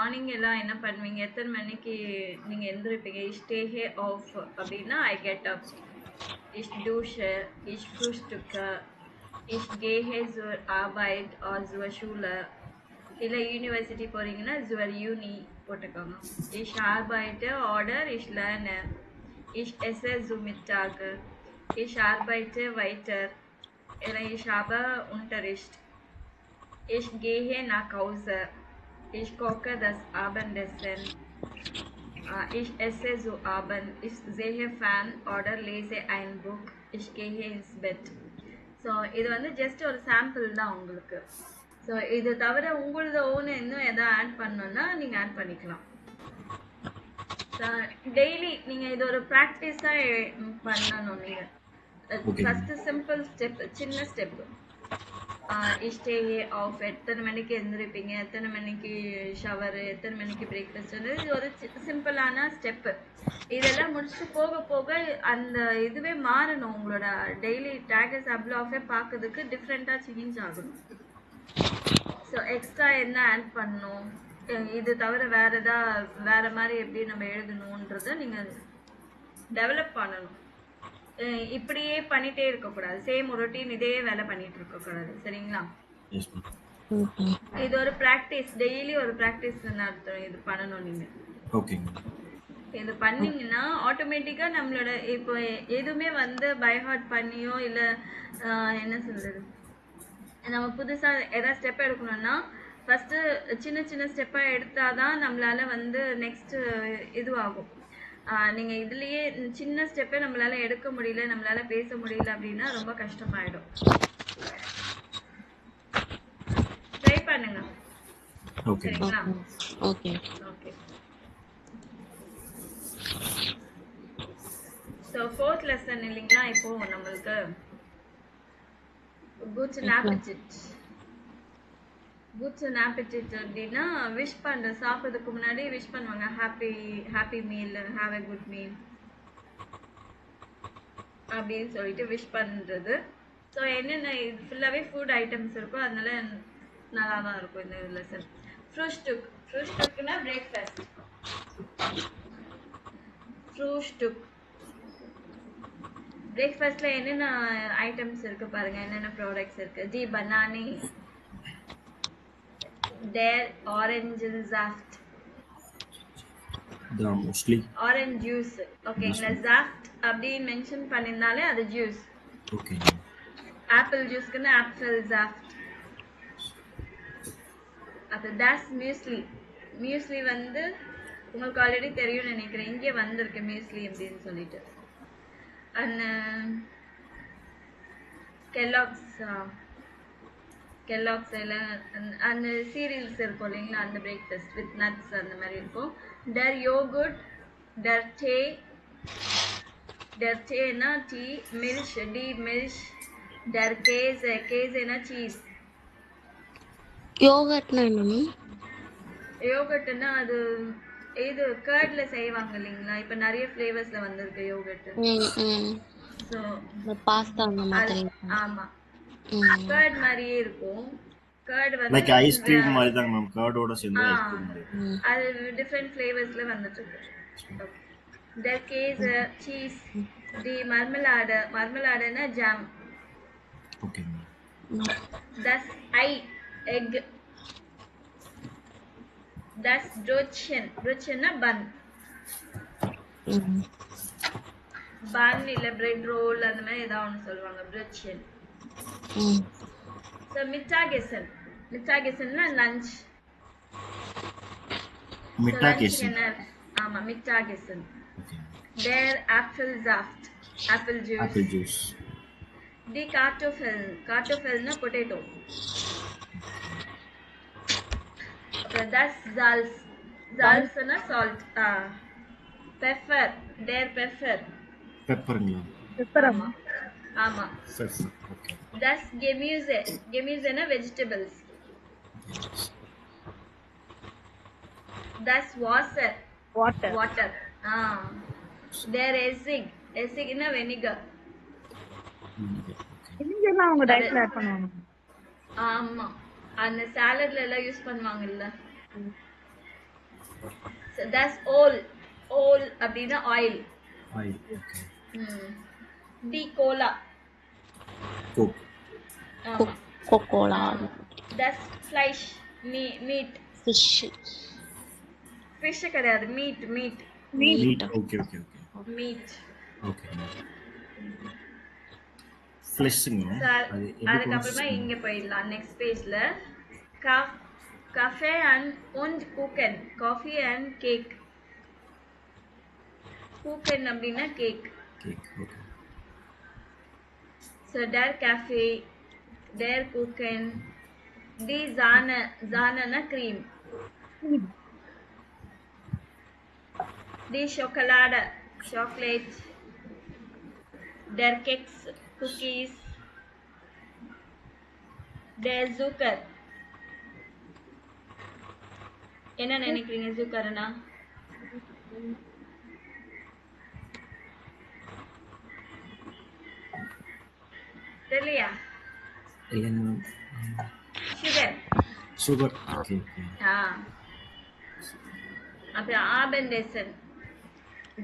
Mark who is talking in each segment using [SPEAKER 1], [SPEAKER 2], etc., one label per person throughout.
[SPEAKER 1] Morning எல்லாம் என்ன பண்ணுவீங்க? எத்தன மணிக்கு நீங்க எந்திரிப்பீங்க? Ich stehe auf அப்படின்னா I get up. Ich dusche, ich frühstücke, ich gehe zur Arbeit oder zur Schule. இல்ல யூனிவர்சிட்டி போறீங்கன்னா zur Uni போட்டுக்கோங்க. Ich arbeite oder ich lerne. Ich esse zu Mittag. Ich arbeite weiter. Oder ich habe Unterricht. Ich gehe nach Hause. Ich koche das Abendessen. Ich esse zu Abend. Ich sehe Fan oder lese ein Buch. Ich gehe ins Bett. So இது வந்து just ஒரு sample தான் உங்களுக்கு. So இது தவிர உங்களது own இன்னும் எதாவது ஆட் பண்ணணும்னா நீங்கள் ஆட் பண்ணிக்கலாம். டெய்லி நீங்கள் இது ஒரு ப்ராக்டிஸாக பண்ணணும். நீங்கள் ஃபஸ்ட்டு சிம்பிள் ஸ்டெப், சின்ன ஸ்டெப்பு. ஸ்டே ஆஃப் எத்தனை மணிக்கு எழுந்திருப்பீங்க, எத்தனை மணிக்கு ஷவரு, எத்தனை மணிக்கு பிரேக்ஃபாஸ்ட், இது ஒரு சிம்பிளான ஸ்டெப்பு. இதெல்லாம் முடிச்சுட்டு போக போக அந்த இதுவே மாறணும். உங்களோட டெய்லி டேகஸ் அப்லாஃபே பார்க்கறதுக்கு டிஃப்ரெண்ட்டாக சேஞ்ச் ஆகணும். ஸோ எக்ஸ்ட்ரா என்ன ஆட் பண்ணணும், இது தவிர வேற மாதிரி எப்படி நம்ம எழுதணுன்றதை நீங்கள் டெவலப் பண்ணணும். இப்படியே பண்ணிட்டே இருக்கக்கூடாது. சேம் ரொட்டீன் இதே வேலை பண்ணிட்டு இருக்கக்கூடாது. சரிங்களா? இது ஒரு ப்ராக்டிஸ், டெய்லி ஒரு ப்ராக்டிஸ் நடத்தணும். இது பண்ணணும் நீங்க. இது பண்ணீங்கன்னா ஆட்டோமேட்டிக்கா நம்மளோட இப்போ எதுவுமே வந்து பை ஹார்ட் பண்ணியோ இல்ல என்ன சொல்றது, நம்ம புதுசா ஏதாவது ஸ்டெப் எடுக்கணும்னா ஃபர்ஸ்ட் சின்ன சின்ன ஸ்டெப்பா எடுத்தாதான் நம்மளால வந்து நெக்ஸ்ட் இதுவாகும். நீங்க இதுலயே சின்ன ஸ்டெப்பே நம்மளால எடுக்க முடியல, நம்மளால பேச முடியல அப்படின்னா ரொம்ப கஷ்டமாயிடும். ட்ரை பண்ணுங்க. சரிங்களா?
[SPEAKER 2] ஓகே.
[SPEAKER 1] சோ ஃபோர்த் லெசன் இல்லைங்களா இப்போ நம்மளுக்கு guten Appetit. guten Appetit அப்படின்னா விஷ் பண்ற, சாப்பிட்றதுக்கு முன்னாடி விஷ் பண்ணுவாங்க. Happy meal, have a good meal அப்படின்னு சொல்லிட்டு விஷ் பண்றது. ஸோ என்னென்ன இது ஃபுல்லாகவே ஃபுட் ஐட்டம்ஸ் இருக்கும், அதனால நல்லா தான் இருக்கும் இந்த லெசன். ஃப்ரூஸ்டுக்னா பிரேக்ஃபாஸ்ட். ஃப்ரூஸ்டுக் பிரேக்ஃபாஸ்ட்ல என்னென்ன ஐட்டம்ஸ் இருக்கு பாருங்க, என்னென்ன ப்ராடக்ட்ஸ் இருக்கு. தி பனானி, தேர் ஆரஞ்சுசாஃப்ட், ஆரஞ்ச் ஜூஸ். ஓகேங்களா? சாஃப்ட் அப்படின்னு மென்ஷன் பண்ணியிருந்தாலே அது ஜூஸ். ஆப்பிள் ஜூஸ்க்குன்னு ஆப்பிள் சாஃப்ட். அது தாஸ் மியூஸ்லி. மியூஸ்லி வந்து உங்களுக்கு ஆல்ரெடி தெரியும்னு நினைக்கிறேன், இங்கே வந்திருக்கு மியூஸ்லி அப்படின்னு சொல்லிட்டு. அண்ட் கெல்லாக்ஸ் எல்லாம் அந்த சீரியல்ஸ் இருக்கும் இல்லைங்களா, அந்த பிரேக்ஃபாஸ்ட் வித் நட்ஸ் அந்த மாதிரி இருக்கும். டர் யோகுட், டர்டேனா டீ, மில்ஷ் டி மில்ஷ், டர் கேஸ்னா சீஸ். யோகர்ட்னா அது இது கர்ட்ல செய்வாங்க இல்லைங்களா, இப்ப நிறைய ஃப்ளேவர்ஸ்ல வந்திருக்கு யோகர்ட். சோ
[SPEAKER 2] பாஸ்தா அந்த மாதிரி.
[SPEAKER 1] ஆமா, கர்ட் மாதிரியே இருக்கும். கர்ட் வந்து
[SPEAKER 3] லைக் ஐஸ்கிரீம் மாதிரி தான் மேம், கர்டோட சேர்ந்து ஐஸ்கிரீம் மாதிரி.
[SPEAKER 1] அது டிஃபரண்ட் ஃப்ளேவர்ஸ்ல வந்துட்டு இருக்கு. The case cheese, the marmalade jam.
[SPEAKER 3] Okay.
[SPEAKER 1] Das egg. Das Brötchen na bun. Bun இல்ல bread roll அந்த மாதிரி ஏதாவது ஒன்று சொல்லுவாங்க, Brötchen. So Mittagessen lunch.
[SPEAKER 3] Mittagessen.
[SPEAKER 1] ஆமா, Mittagessen. Der Apfelsaft, apple juice. Die Kartoffel na potato. Das Salz na salt. Pepper, der pepper. ஆமா.
[SPEAKER 3] Okay.
[SPEAKER 1] Das Gemüse na vegetables. Das Wasser. Der Essig na vinegar.
[SPEAKER 4] இதெல்லாம் அவங்க டயட்ல add பண்ணுவாங்க.
[SPEAKER 1] ஆமா, அந்த சாலட்ல எல்லாம் use பண்ணுவாங்கல்ல. So that's all அப்படின்னா oil.
[SPEAKER 3] Oil. Okay.
[SPEAKER 1] D cola.
[SPEAKER 3] Coke.
[SPEAKER 1] ஆமா.
[SPEAKER 2] Coca-Cola.
[SPEAKER 1] That's flesh, meat.
[SPEAKER 2] Fish.
[SPEAKER 1] Fish கிடையாது, meat.
[SPEAKER 3] Meat. Okay.
[SPEAKER 1] Meat.
[SPEAKER 3] Okay. Fleshing.
[SPEAKER 1] So அதுக்கப்புறமா இங்க போயிடலாம் next pageல. Cafe und Kuchen. Coffee and cake. Kuchen அப்படின்னா cake.
[SPEAKER 3] Cake. Okay.
[SPEAKER 1] So der Kaffee, der Kuchen, die Sahne cream. Die Schokolade, chocolate, der Keks, cookies, der Zucker. என்ன நினைக்கிறீங்க ஜூக்கர்னா? தெரியலையா?
[SPEAKER 3] இல்லைங்க.
[SPEAKER 1] Sugar.
[SPEAKER 3] Okay.
[SPEAKER 1] அப்புறம் ஆபெண்டேசன்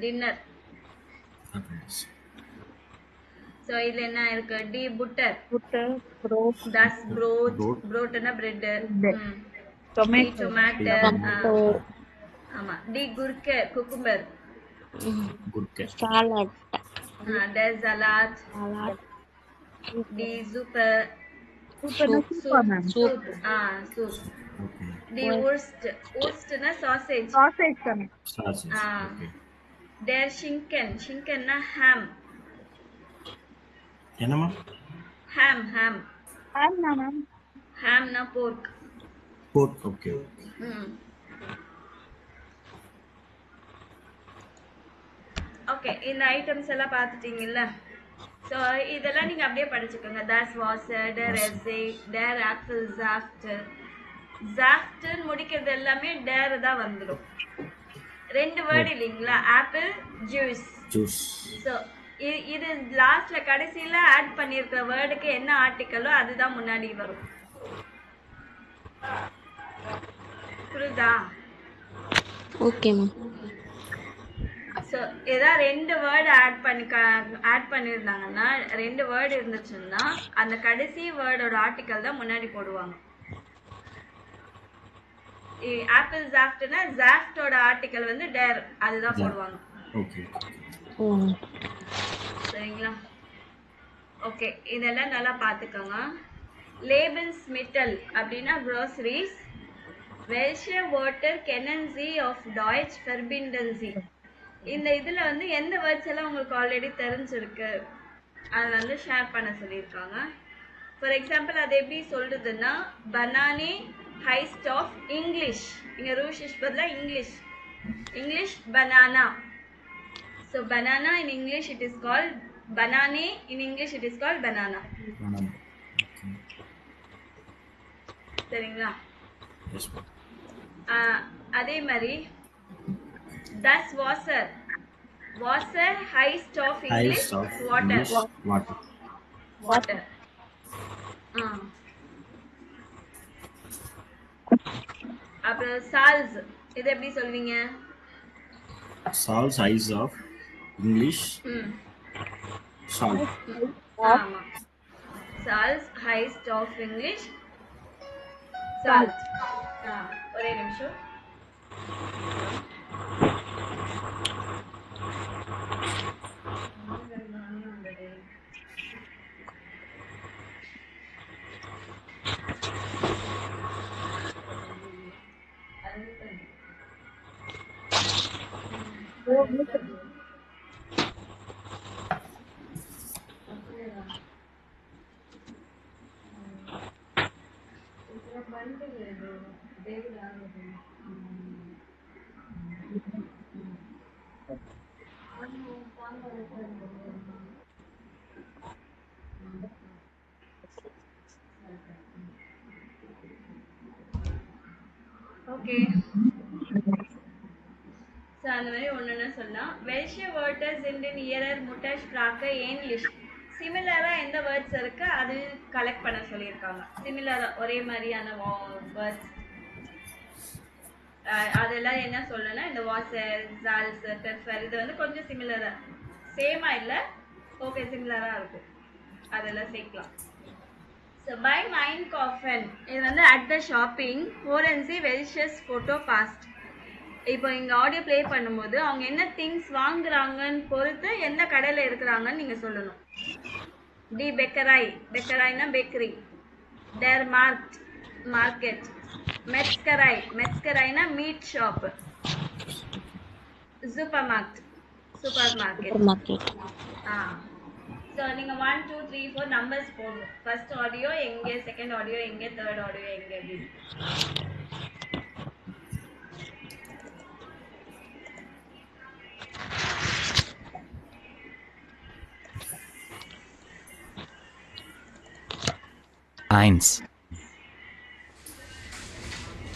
[SPEAKER 1] டின்னர். சோ இதுல என்ன இருக்கு? டி புட்டர். Das brotனா பிரெட். டொமேட்டோ. ஆமா. டி குர்கே குக்கும்பர்.
[SPEAKER 2] Salad.
[SPEAKER 1] Der Salat. டி சூப்பர்.
[SPEAKER 2] Soup.
[SPEAKER 1] Soup.
[SPEAKER 3] Okay.
[SPEAKER 1] தி Wurstனா sausage.
[SPEAKER 3] Sausage. Okay.
[SPEAKER 1] Der Schinkenனா ham.
[SPEAKER 3] என்னம்மா?
[SPEAKER 1] Hamனா pork.
[SPEAKER 3] Pork. Okay.
[SPEAKER 1] ஓகே, இந்த ஐட்டம்ஸ் எல்லாம் பார்த்துட்டீங்கல்ல? ஸோ இதெல்லாம் நீங்கள் அப்படியே படிச்சுக்கோங்க. Das Wasser, der Essay, der Apfelsaft. Saftன்னு முடிக்கிறது எல்லாமே der தான் வந்துடும். 2 வேர்டு இல்லைங்களா? Apple juice. ஸோ இது லாஸ்ட்ல கடைசியில ஆட் பண்ணியிருக்கிற வேர்டுக்கு என்ன ஆர்டிக்கலோ அதுதான் முன்னாடி வரும். புரியுதா?
[SPEAKER 2] Okay, ma'am.
[SPEAKER 1] ஸோ ஏதாவது 2 வேர்டு ஆட் பண்ணியிருந்தாங்கன்னா, 2 வேர்டு இருந்துச்சுன்னா அந்த கடைசி வேர்டோட ஆர்டிக்கல் தான் முன்னாடி போடுவாங்க. ஆப்பிள் ஜாஃப்ட்னா ஜாஃப்டோட ஆர்டிக்கல் வந்து டேர் அதுதான் போடுவாங்க. சரிங்களா? ஓகே, இதெல்லாம் நல்லா பார்த்துக்கோங்க. Lebensmittel அப்படின்னா groceries. Welche Wörter kennen Sie auf Deutsch verbinden Sie? இந்த இதுல வந்து எந்த வேர்ட்ஸ் எல்லாம் உங்களுக்கு ஆல்ரெடி தெரிஞ்சிருக்கு அதை வந்து ஷேர் பண்ண சொல்லியிருக்காங்க. ஃபார் எக்ஸாம்பிள் அது எப்படி சொல்றதுன்னா, பனானே ஹைஸ்ட் ஆஃப் இங்கிலீஷ். இங்க ரூஷிஷ் பதிலா English banana. So banana in English it is called பனானே, in English it is called banana. சரிங்களா? அதே மாதிரி das Wasser heißt auf English water. அப்புறம் salts இது எப்படி சொல்வீங்க?
[SPEAKER 3] Salts eyes of English. Salt.
[SPEAKER 1] ஆமா. Salts heist of English salt. ஒரே நிமிஷம். ஓகே, ஸோ அந்த மாதிரி ஒன்றுன்னு சொன்னால், வெல்ஷே வேர்டர்ஸ் இன் இயரர் முட்டர்ஸ்ப்ராக்க ஏன்லிஷ். சிமிலராக எந்த வேர்ட்ஸ் இருக்கு அது கலெக்ட் பண்ண சொல்லியிருக்காங்க. சிமிலராக ஒரே மாதிரியான வேர்ட்ஸ். அதெல்லாம் என்ன சொல்லணும்னா இந்த வாஷர் ஜால்ஸ் பெஃபர் இது வந்து கொஞ்சம் சிமிலரா சேமா இல்லை ஓகே சிமிலராக இருக்கும் அதெல்லாம் சேர்க்கலாம். ஸோ பை மைண்ட் காஃபன் இது வந்து அட் த ஷாப்பிங் ஃபோரன்சி வெல்ஷஸ் ஃபோட்டோ பாஸ்ட். இப்போ இங்கே ஆடியோ ப்ளே பண்ணும்போது அவங்க என்ன திங்ஸ் வாங்குறாங்கன்னு பொறுத்து எந்த கடையில் இருக்கிறாங்கன்னு நீங்கள் சொல்லணும். தி பெக்கராய் பெக்கராய்னா பேக்கரி. தேர் மார்க்கெட். மெட்ஸ்கராய்னா meat shop. Supermarket.
[SPEAKER 2] Market.
[SPEAKER 1] So நீங்கள் 1 2 3 4 நம்பர்ஸ் போடணும். ஃபர்ஸ்ட் ஆடியோ எங்கே, செகண்ட் ஆடியோ எங்கே, தேர்ட் ஆடியோ எங்கே அப்படின்னு.
[SPEAKER 5] Eins.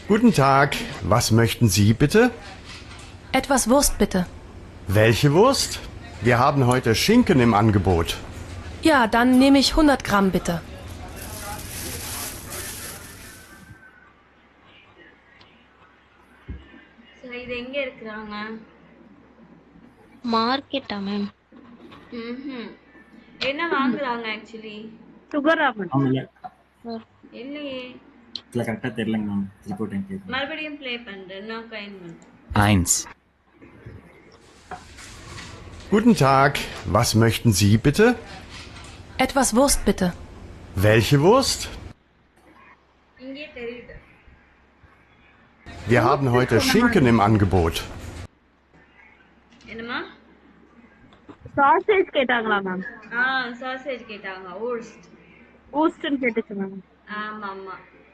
[SPEAKER 6] Guten Tag, was möchten Sie bitte?
[SPEAKER 7] Etwas Wurst bitte.
[SPEAKER 6] Welche Wurst? Wir haben heute Schinken im Angebot.
[SPEAKER 7] Ja, dann nehme ich 100 Gramm bitte.
[SPEAKER 1] So இது எங்கே இருக்கிறாங்க?
[SPEAKER 2] மார்க்கெட்டா ma'am?
[SPEAKER 1] ம் என்ன வாங்குறாங்க ஆக்சுவலி?
[SPEAKER 4] சுகரா மேம்?
[SPEAKER 3] அவங்கள
[SPEAKER 1] இல்லையே.
[SPEAKER 3] இல்லை கரெக்டாக தெரியலங்க மேம். திருப்பி டைம் கேட்குறேன்.
[SPEAKER 1] மறுபடியும் ப்ளே பண்ணுறேன். நான் கைன் பண்ணு.
[SPEAKER 5] Eins.
[SPEAKER 6] Guten Tag, was möchten Sie bitte?
[SPEAKER 7] Etwas Wurst bitte.
[SPEAKER 6] Welche Wurst?
[SPEAKER 1] இங்கே தெரியுது.
[SPEAKER 6] Wir haben heute Schinken im Angebot.
[SPEAKER 1] என்னம்மா?
[SPEAKER 4] சாசேஜ் கேட்டாங்களா மேம்?
[SPEAKER 1] சாசேஜ் கேட்டாங்க.
[SPEAKER 4] ஊஸ்ட்னு கேட்டுச்சு மேம்.
[SPEAKER 1] ஆமாம்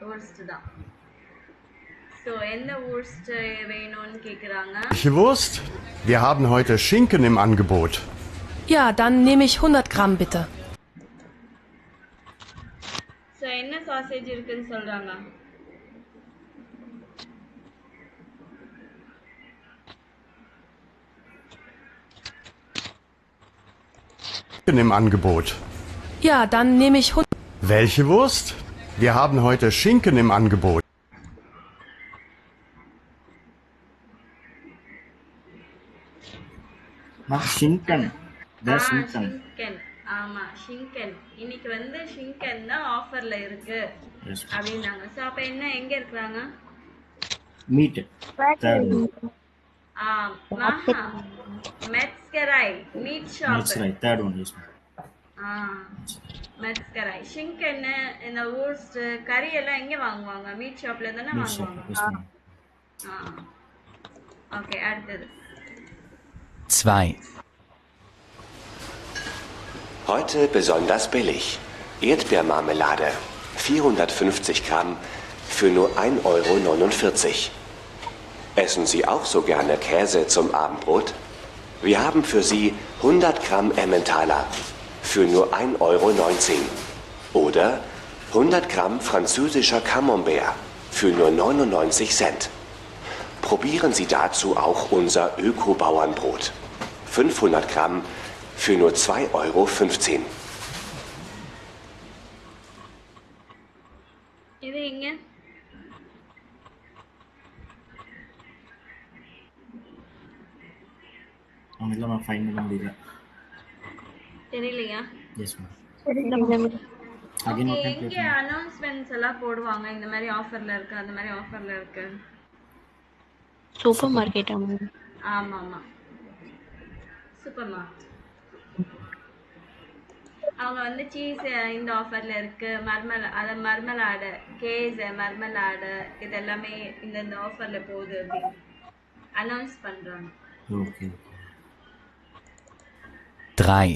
[SPEAKER 1] ஊர்ஸ்ட் தான். ஸோ எந்த ஊர்ஸ்ட் வேணும்னு கேட்குறாங்க.
[SPEAKER 6] Welche Wurst? Wir haben heute Schinken im Angebot.
[SPEAKER 7] Ja, dann nehme ich 100 Gramm bitte.
[SPEAKER 1] So என்ன சாசேஜ் இருக்குன்னு சொல்கிறாங்க.
[SPEAKER 6] Im Angebot.
[SPEAKER 7] Ja, dann nehme ich 100.
[SPEAKER 6] Welche Wurst? Wir haben heute Schinken im Angebot.
[SPEAKER 3] ஷிங்கன்.
[SPEAKER 1] ஷிங்கன். ஆமாம் ஷிங்கன். இன்னைக்கு வந்து ஷிங்கன் தான் ஆஃபரில் இருக்கு அப்படின்னாங்க. ஸோ அப்போ என்ன எங்கே இருக்கிறாங்க?
[SPEAKER 3] மீட்.
[SPEAKER 1] மெட்ஸ்கராய் meat shop.
[SPEAKER 3] Third one. Yes
[SPEAKER 1] மெட்ஸ்கராய். ஷிங்கன் இந்த ஊர்ஸ்ட் கறி எல்லாம் எங்கே வாங்குவாங்க? மீட் ஷாப்ல தானே வாங்குவாங்க. ஓகே அடுத்தது.
[SPEAKER 5] 2.
[SPEAKER 8] Heute besonders billig. Erdbeermarmelade, 450 Gramm für nur 1,49 €. Essen Sie auch so gerne Käse zum Abendbrot? Wir haben für Sie 100 Gramm Emmentaler für nur 1,19 €. Oder 100 Gramm französischer Camembert für nur 99 Cent. Probieren Sie dazu auch unser Öko-Bauernbrot. 500 Gramm für nur 2,15 €.
[SPEAKER 1] இது எங்க?
[SPEAKER 3] அவங்க இல்லை ma'am. Fine பண்ண முடியல.
[SPEAKER 1] தெரியலையா?
[SPEAKER 3] Yes ma'am.
[SPEAKER 1] Okay எங்கே announcements எல்லாம் போடுவாங்க இந்த மாதிரி ஆஃபர்ல இருக்கு அந்த மாதிரி ஆஃபர்ல இருக்கு?
[SPEAKER 2] சூப்பர் மார்க்கெட்டா மேம்?
[SPEAKER 1] ஆமாம் சூப்பர் மார்க்கெட். அவங்க வந்து சீஸ் இந்த ஆஃபர்ல இருக்கு, மர்மலாடு கேஸ் மர்மலாடு இது எல்லாமே இந்த ஆஃபர்ல போகுது அப்படின்னு அனௌன்ஸ் பண்றாங்க.
[SPEAKER 3] Okay.
[SPEAKER 5] 3.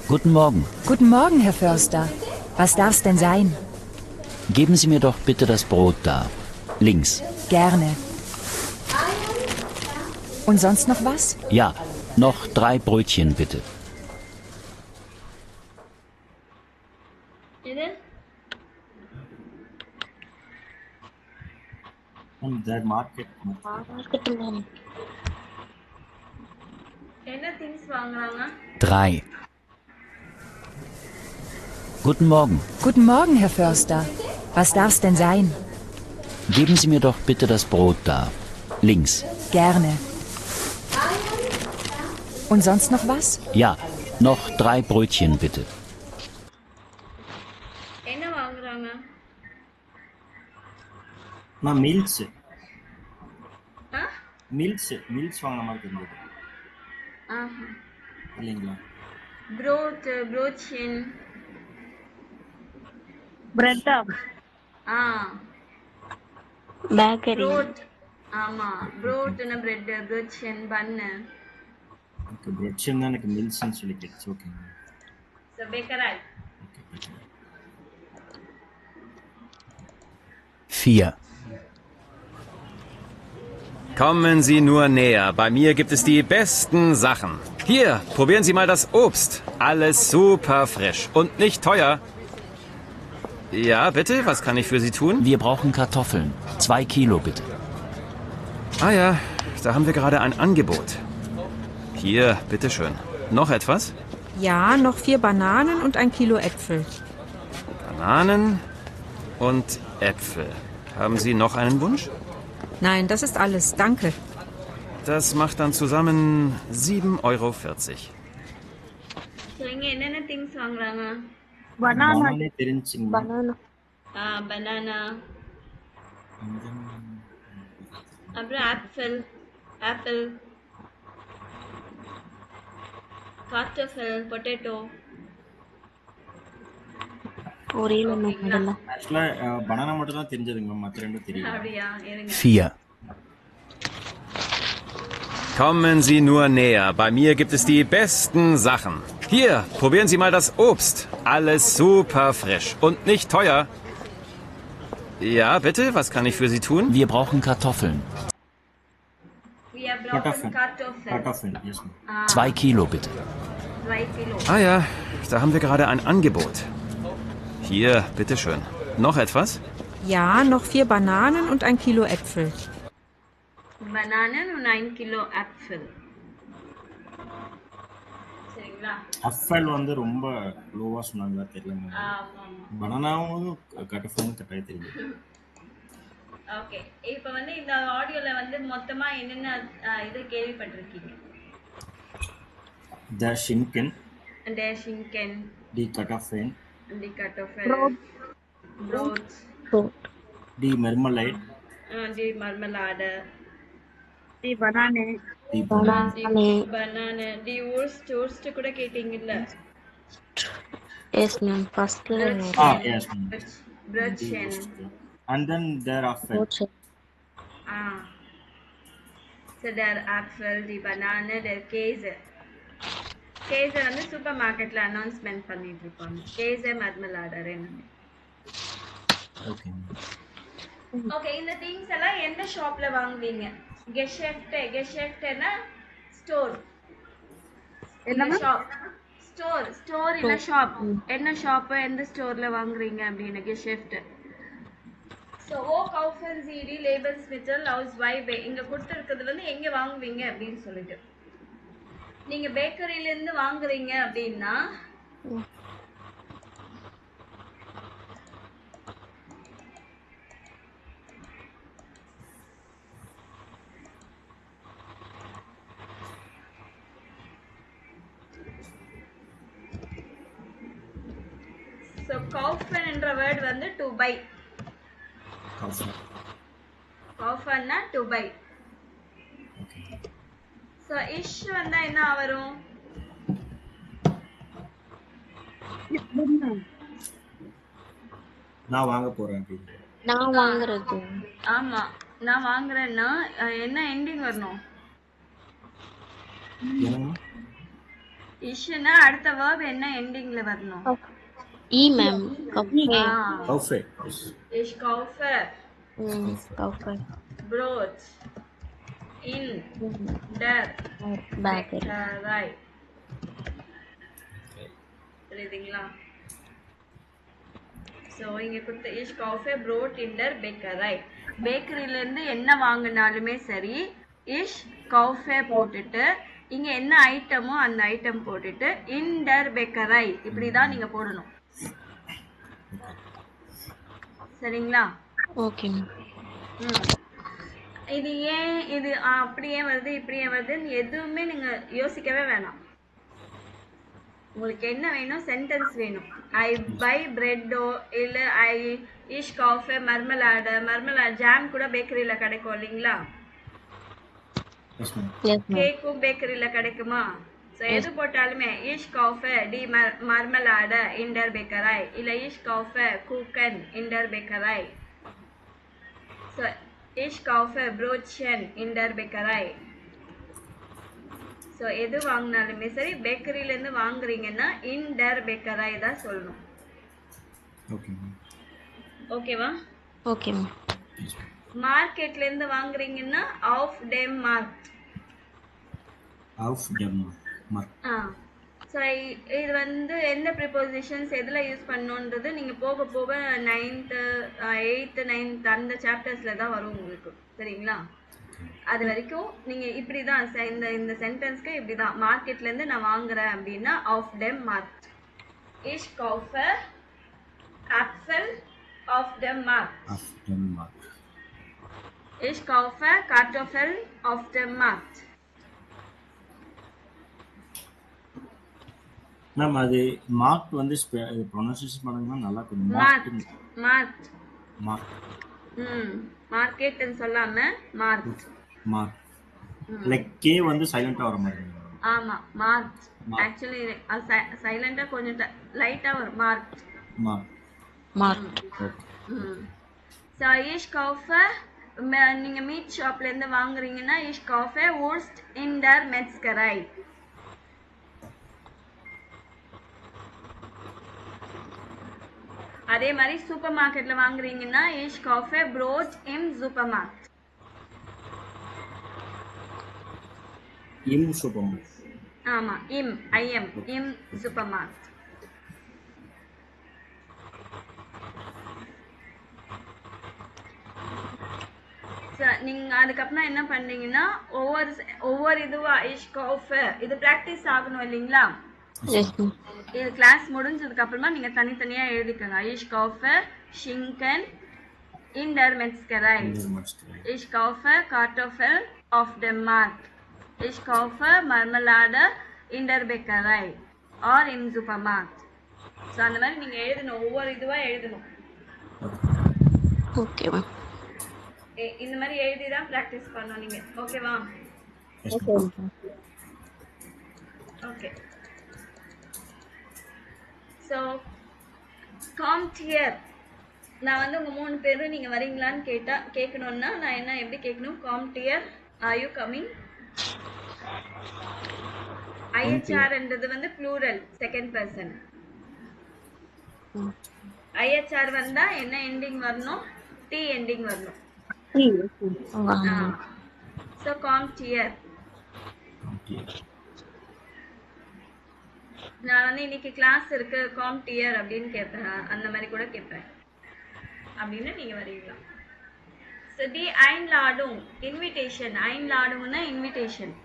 [SPEAKER 5] Guten Morgen.
[SPEAKER 9] Guten Morgen, Herr Förster. Was darf's denn sein?
[SPEAKER 5] Geben Sie mir doch bitte das Brot da. Links.
[SPEAKER 9] Gerne. Und sonst noch was?
[SPEAKER 5] Ja, noch 3 Brötchen bitte.
[SPEAKER 1] இது
[SPEAKER 3] third market.
[SPEAKER 2] Market ma'am.
[SPEAKER 1] என்ன things வாங்குறாங்க?
[SPEAKER 5] 3. Guten Morgen.
[SPEAKER 9] Guten Morgen, Herr Förster. Was darf's denn sein?
[SPEAKER 5] Geben Sie mir doch bitte das Brot da. Links.
[SPEAKER 9] Gerne. Und sonst noch was?
[SPEAKER 5] Ja, noch 3 Brötchen bitte.
[SPEAKER 1] என்ன வாங்குறாங்க?
[SPEAKER 3] நான் meals
[SPEAKER 1] ஆ?
[SPEAKER 3] Meals வாங்கின மாதிரி இருந்தது
[SPEAKER 1] ஆஹா.
[SPEAKER 3] இல்லைங்களா?
[SPEAKER 1] Brötchen.
[SPEAKER 4] Bread
[SPEAKER 1] ஆ.
[SPEAKER 2] Bakery
[SPEAKER 1] Brot. ஆமா. Brotனா bread, Brötchen, பன்னு.
[SPEAKER 3] ஓகே, பிரெட்ஷன் தான் எனக்கு மீல்ஸ்ன்னு சொல்லி கேட்டுச்சு. ஓகேங்க.
[SPEAKER 1] So Bäckerei.
[SPEAKER 3] Okay, okay.
[SPEAKER 5] 4.
[SPEAKER 10] Kommen Sie nur näher. Bei mir gibt es die besten Sachen. Hier, probieren Sie mal das Obst. Alles super frisch und nicht teuer. Ja, bitte, was kann ich für Sie tun?
[SPEAKER 5] Wir brauchen Kartoffeln. 2 Kilo bitte.
[SPEAKER 10] Ah ja, da haben wir gerade ein Angebot. Hier, bitteschön. Noch etwas?
[SPEAKER 11] Ja, noch 4 Bananen und 1 Kilo Äpfel.
[SPEAKER 10] Bananen und Äpfel. Haben Sie noch einen Wunsch?
[SPEAKER 11] Nein, das ist alles. Danke.
[SPEAKER 10] Das macht dann zusammen 7,40 €.
[SPEAKER 1] So இங்க என்னென்ன things வாங்குறாங்க?
[SPEAKER 4] Banana
[SPEAKER 3] நானே தெரிஞ்சுங்க.
[SPEAKER 2] Banana
[SPEAKER 1] banana, அப்புறம் apple, கார்டோஃபல், potato.
[SPEAKER 2] ஒரே ஒன்று முதல்ல
[SPEAKER 3] ஆக்சுவலா பனானா மட்டும் தான் தெரிஞ்சதுங்க மேம், மற்ற ரெண்டும் தெரியல.
[SPEAKER 1] அப்படியா? இருங்க.
[SPEAKER 5] 4.
[SPEAKER 10] Kommen Sie nur näher. Bei mir gibt es die besten Sachen. Hier, probieren Sie mal das Obst. Alles super frisch und nicht teuer. Ja, bitte, was kann ich für Sie tun?
[SPEAKER 5] Wir brauchen Kartoffeln.
[SPEAKER 1] We have broken kartoffel.
[SPEAKER 3] Kartoffeln, yes ma'am.
[SPEAKER 5] 2 Kilo bitte.
[SPEAKER 1] 2 Kilo.
[SPEAKER 10] Ah ja, da haben wir gerade ein Angebot. Hier, bitteschön. Noch etwas?
[SPEAKER 11] Ja, noch 4 Bananen und 1 Kilo Äpfel.
[SPEAKER 1] Bananen und 1 Kilo Apfel. சரிங்களா?
[SPEAKER 3] Apple வந்து ரொம்ப லோவா சொன்னாங்க, தெரியலங்க.
[SPEAKER 1] ஆமா.
[SPEAKER 3] பனானாவும் கட்டஃபுல்லும் கட்டாய தெரியும்.
[SPEAKER 1] Okay, இப்போ வந்து இந்த ஆடியோல வந்து மொத்தமா என்னென்ன இது கேள்விப்பட்டிருக்கீங்க?
[SPEAKER 3] த ஷின்கன்,
[SPEAKER 1] Der Schinken,
[SPEAKER 3] டி கட்டஃபென்,
[SPEAKER 1] die Kartoffel, Brot,
[SPEAKER 3] டி மெர்மலைட்,
[SPEAKER 1] die Marmelade,
[SPEAKER 4] தி பனானே
[SPEAKER 3] டி
[SPEAKER 1] die Banane, die Wurst கூட கேட்டீங்கல்ல?
[SPEAKER 2] எஸ் மேம் ஃபர்ஸ்ட்ல
[SPEAKER 3] yes ma'am.
[SPEAKER 1] Brötchen.
[SPEAKER 3] And then there are Apfel.
[SPEAKER 1] So der Apfel, die Banane, der Käse. Käse வந்து சூப்பர் மார்க்கெட்ல அனௌன்ஸ்மென்ட் பண்ணிட்டு இருப்பாங்க. Käse Marmelade ரெண்டு.
[SPEAKER 3] Okay.
[SPEAKER 1] ஓகே, இந்த திங்ஸ் எல்லாம் எந்த ஷாப்ல வாங்குவீங்க? கெஷெஃப்ட்னா ஸ்டோர். என்ன ஷாப்? ஸ்டோர் இல்ல ஷாப். என்ன ஷாப், எந்த ஸ்டோர்ல வாங்குறீங்க அப்படின்னு கெஷெஃப்ட். So, wo kaufen Sie die Lebensmittel aus Weibe? இங்க கொடுத்திருக்கிறது வந்து எங்க வாங்குவீங்க அப்படின்னு சொல்லிட்டு. நீங்க பேக்கரியில இருந்து வாங்குறீங்க அப்படின்னா So, kaufen என்ற வேர்ட் வந்து to buy. Kaufen-னா to buy.
[SPEAKER 3] Okay.
[SPEAKER 1] So, ish வந்தா என்ன வரும்?
[SPEAKER 3] நான் வாங்க போறேன் அப்படின்னு.
[SPEAKER 2] நான் வாங்குறது.
[SPEAKER 1] ஆமா, நான் வாங்குறேன்னா என்ன எண்டிங் வரணும்? இஷ்னா அடுத்த verb என்ன எண்டிங்ல வரணும்?
[SPEAKER 2] E ma'am. கஃபே.
[SPEAKER 3] கஃபே.
[SPEAKER 1] Ich kaufe
[SPEAKER 2] கஃபே.
[SPEAKER 1] Brot in der
[SPEAKER 2] பேக்கரி.
[SPEAKER 1] புரியுதுங்களா? ஸோ இங்கே கொடுத்த ich kaufe Brot in der Bäckerei. பேக்கரியிலேருந்து என்ன வாங்கினாலுமே சரி, ich kaufe போட்டுட்டு இங்கே என்ன ஐட்டமோ அந்த ஐட்டம் போட்டுட்டு in der Bäckerei இப்படி தான் நீங்கள் போடணும். சரிங்களா?
[SPEAKER 2] Okay ma'am.
[SPEAKER 1] இது ஏன் இது அப்படியே வருது இப்படியே வருதுன்னு எதுவுமே நீங்க யோசிக்கவே வேணாம். உங்களுக்கு என்ன வேணும்? சென்டென்ஸ் வேணும். ஐ பை பிரெட்டோ இல்ல ஐ இஷ் காஃபே மர்மலாடு ஜாம் கூட பேக்கரியில கிடைக்கும் இல்லைங்களா? கேக்கும் பேக்கரியில கிடைக்குமா? ஸோ எது போட்டாலுமே இஷ் காஃபே டி மர்மலாடு இண்டர் பேக்கராய் இல்ல இஷ் காஃபே கூக்கன் இண்டர் பேக்கராய். ஸோ இஷ் காஃபே ப்ரோச்சன் இண்டர் பேக்கராய். ஸோ எது வாங்கினாலுமே சரி பேக்கரியிலேருந்து வாங்குறீங்கன்னா இண்டர் பேக்கராய் தான் சொல்லணும். ஓகேவா?
[SPEAKER 2] Okay ma'am.
[SPEAKER 1] மார்க்கெட்லேருந்து வாங்குறீங்கன்னா ஆஃப் டெம் மார்க். ஸோ இது வந்து எந்த ப்ரிப்போசிஷன்ஸ் எதில் யூஸ் பண்ணணுன்றது நீங்கள் போக போக 9th 8th 9th அந்த சாப்டர்ஸில் தான் வரும் உங்களுக்கு. சரிங்களா? அது வரைக்கும் நீங்கள் இப்படி தான் இந்த சென்டென்ஸ்க்கு இப்படி தான். மார்க்கெட்லேருந்து நான் வாங்குறேன் அப்படின்னா ஆஃப் டெம் மார்க். இஷ் காஃபே ஆப்பிள் ஆஃப் டெம் மார்க். இஷ் காஃபே கார்டோஃபெல் ஆஃப் டெம் மார்க்.
[SPEAKER 3] மேம் அது மார்க் வந்து ப்ரொனன்சியேஷன் பண்ணுங்கன்னா நல்லா இருக்கும்.
[SPEAKER 1] மார்க்கெட்னு சொல்லாம மார்க்.
[SPEAKER 3] லைக் கே வந்து சைலண்டா வர மாதிரி.
[SPEAKER 1] ஆமா மார்க். ஆக்சுவலி சைலண்டா கொஞ்சம் லைட்டா வரும். மார்க். ஸோ இஷ் காஃபே நீங்க மீட் ஷாப்ல இருந்து வாங்குறீங்கன்னா இஷ் காஃபே வூர்ஸ்ட் இன் டர் மெட்ஸ்கரை. அதே மாதிரி சூப்பர் மார்க்கெட்ல வாங்குறீங்கன்னா இஷ் காஃபே ப்ரோட் இம் சூப்பர் மார்க்கெட்.
[SPEAKER 3] இம் சூப்பர் மார்க்கெட்.
[SPEAKER 1] ஆமா இம் சூப்பர் மார்க்கெட். நீங்க அதுக்கப்புறம் என்ன பண்றீங்கன்னா ஒவ்வொரு இதுவா இஷ் காஃபே இது பிராக்டிஸ் ஆகணும் இல்லைங்களா? இது கிளாஸ் முடிஞ்சதுக்கு அப்புறமா நீங்க தனித்தனியா எழுதிக்கங்க. இஷ் காஃபே ஷிங்கன் இண்டர் மெட்ஸ்கரை. இஷ் காஃபே கார்டோஃபெல் ஆஃப் டெம் மார்க். இஷ் காஃபே மர்மலாடு இண்டர் பேக்கரை or in supermarket. So அந்த மாதிரி நீங்க எழுதணும். ஒவ்வொரு இதுவா எழுதணும்.
[SPEAKER 2] Okay ma'am.
[SPEAKER 1] இந்த மாதிரி எழுதி தான் ப்ராக்டிஸ் பண்ணணும் நீங்க. ஓகேவா? ஓகே. ஸோ காம்டியர் நான் வந்து உங்க 3 பேரும் நீங்க வரீங்களான்னு கேட்கணும்னா நான் என்ன எப்படி கேட்கணும்? காம்டியர் ஆர் யூ கமிங்? ஐஎச்ஆர்ன்றது வந்து ப்ளூரல் செகண்ட் பர்சன். ஐஎச்ஆர் வந்தா என்ன எண்டிங் வரணும்? டி எண்டிங் வரணும். ஸோ காம்டியர். நான் வந்து இன்னைக்கு கிளாஸ் இருக்கு காம்டியர் அப்படின்னு கேட்பேன். அந்த மாதிரி கூட கேட்பேன். அப்படின்னு நீங்க வரீங்களா? ஸோ டி ஐன்லாடும் இன்விடேஷன். ஐன்லாடும்னா invitation.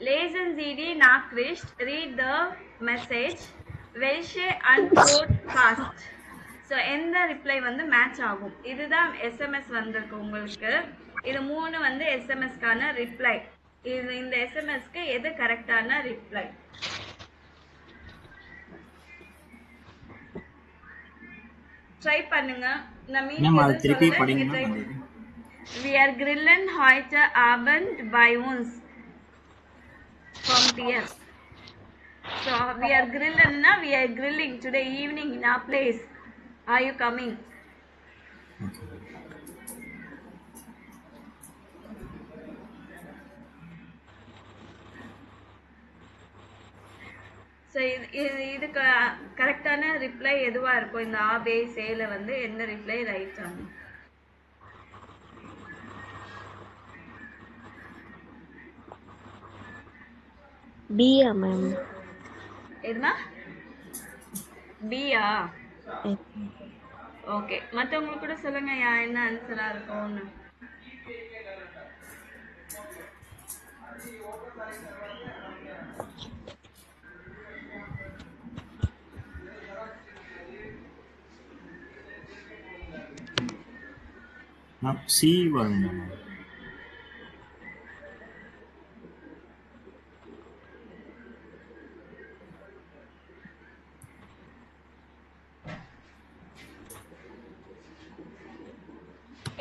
[SPEAKER 1] Lesen Sie die Nachricht, read the message, welche Antwort passt. So எந்த ரிப்ளை வந்து மேட்ச் ஆகும். இதுதான் எஸ்எம்எஸ் வந்திருக்கு உங்களுக்கு. இது 3 வந்து எஸ்எம்எஸ்க்கான ரிப்ளை. இந்த எஸ்எம்எஸ்க்கு எது கரெக்டான ரிப்ளை? ட்ரை பண்ணுங்க. நான்
[SPEAKER 3] திருப்பி படிங்க.
[SPEAKER 1] We are grillen heute Abend bei uns. Kommt hier. So we are grillen na we are grilling today evening in our place. Are you coming? So இதுக்கு கரெக்டான ரிப்ளை எதுவா இருக்கும்? இந்த ஆபே சேல வந்து எந்த ரிப்ளை ரைட் ஆகும்?
[SPEAKER 2] பியா மேம்.
[SPEAKER 1] எதுமா? பியா? ஓகே. மற்றவங்களுக்கு கூட சொல்லுங்க என்ன ஆன்சரா இருக்கும்னு.
[SPEAKER 3] மேம் சி வருங்களா மேம்?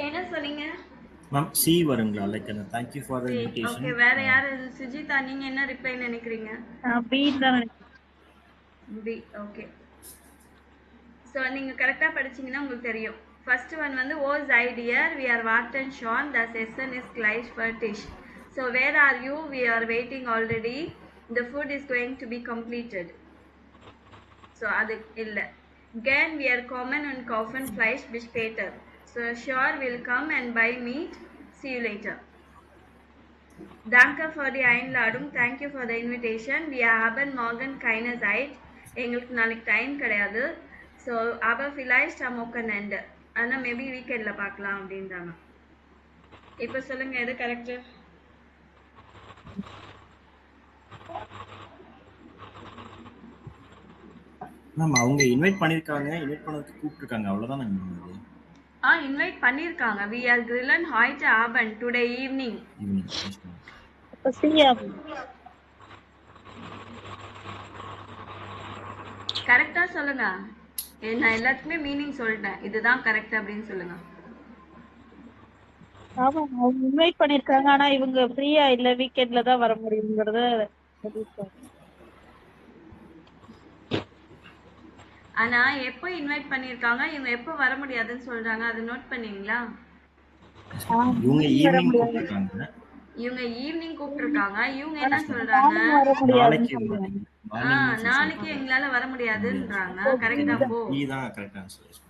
[SPEAKER 1] என்ன சொன்னீங்க?
[SPEAKER 3] மேம் சி வருங்களா? Like thank you for the invitation.
[SPEAKER 1] Okay, வேற யாரு? சுஜிதா, நீங்க என்ன ரிப்ளை நினைக்கிறீங்க?
[SPEAKER 4] பி தான் நினைக்கிறேன்.
[SPEAKER 1] பி. ஓகே, ஸோ நீங்கள் கரெக்டாக படிச்சீங்கன்னா உங்களுக்கு தெரியும். ஃபர்ஸ்ட் ஒன் வந்து ஓஸ் ஐடியர் வி ஆர் வாட் அண்ட் ஷான் த செஷன் இஸ் கிளைஸ் ஃபார் டிஷ். So where are you we are waiting already the food is going to be completed. So அது இல்லை. கேன் வி ஆர் காமன் அண்ட் காஃபன் ஃப்ளைஷ் பிஷ் பேட்டர். ஸோ ஷியோர் வில் கம் அண்ட் பை மீட் see you later. Danke for die Einladung. Thank you for the invitation. Wir haben morgen keine Zeit. எங்களுக்கு நாளைக்கு டைம் கிடையாது. So aber vielleicht am Wochenende. ஆனால் மேபி வீக்கெண்டில் பார்க்கலாம் அப்படின்றாங்க. இப்போ சொல்லுங்கள், எது கரெக்டு?
[SPEAKER 3] மேம் அவங்க இன்வைட் பண்ணியிருக்காங்க, இன்வைட் பண்ணதுக்கு கூப்பிட்டுருக்காங்க, அவ்வளோதான் நாங்கள் பண்ணது.
[SPEAKER 1] இன்வைட் பண்ணியிருக்காங்க. We are grillen heute Abend today evening.
[SPEAKER 4] அப்ப சியா
[SPEAKER 1] கரெக்டா சொல்லுங்க. நான் எல்லாத்துக்குமே மீனிங் சொல்லிட்டேன், இதுதான் கரெக்ட் அப்படின்னு சொல்லுங்க.
[SPEAKER 4] ஆமா, அவங்க இன்வைட் பண்ணிருக்காங்க. ஆனா இவங்க ஃப்ரீயா இல்ல, வீக்கெண்ட்ல தான் வர முடியுங்கிறத சொல்லிருக்காங்க.
[SPEAKER 1] ஆனா எப்போ இன்வைட் பண்ணிருக்காங்க, இவங்க எப்போ வர முடியாதுன்னு சொல்றாங்க, அதை நோட் பண்ணீங்களா?
[SPEAKER 3] இவங்க ஈவினிங் கூப்பிட்டுருக்காங்க.
[SPEAKER 1] இவங்க ஈவினிங் கூப்பிட்டுருக்காங்க. இவங்க என்ன சொல்றாங்க? நாளைக்கு எங்களால வர முடியாதுன்றாங்க. கரெக்டா? போ,
[SPEAKER 3] டி தான் கரெக்ட் ஆன்சர்.